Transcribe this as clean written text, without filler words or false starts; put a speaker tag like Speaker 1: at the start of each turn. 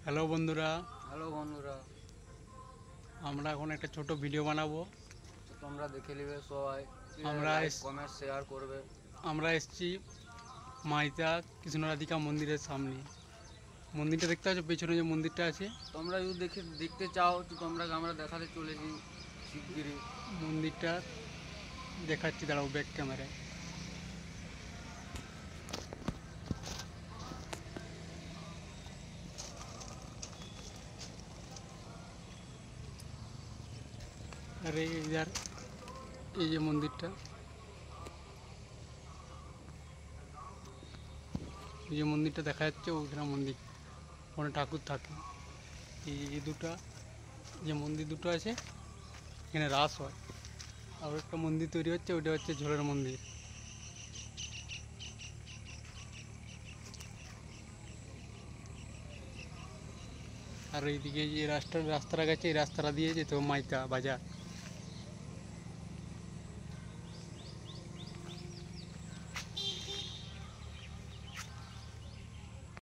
Speaker 1: Hello বন্ধুরা,
Speaker 2: hello বন্ধুরা।
Speaker 1: আমরা এখন একটা ছোট ভিডিও বানাবো।
Speaker 2: তো তোমরা দেখে নিবে সবাই, ঠিক আছে?
Speaker 1: আমরা
Speaker 2: লাইক
Speaker 1: এস
Speaker 2: কমেন্ট শেয়ার করবে।
Speaker 1: আমরা এসেছি মাইতা কৃষ্ণরাধিকা মন্দিরের সামনে। মন্দিরটা দেখতে পাচ্ছ, পেছনে যে মন্দিরটা আছে।
Speaker 2: তোমরা যদি দেখতে চাও তো আমরা দেখাতে চলেছি শিগগিরই।
Speaker 1: মন্দিরটা দেখাচ্ছি, দাঁড়াও ব্যাক ক্যামেরায়। আর এই যে মন্দিরটা, এই যে মন্দিরটা দেখা যাচ্ছে, ওইখানে মন্দির, ওখানে ঠাকুর থাকে। এই দুটো যে মন্দির দুটো আছে, এখানে রাস হয়। আর একটা মন্দির তৈরি হচ্ছে, ওইটা হচ্ছে ঝোলের মন্দির। আর এইদিকে যে রাস্তাটা গেছে, এই রাস্তাটা দিয়ে যেত মাইতা বাজার।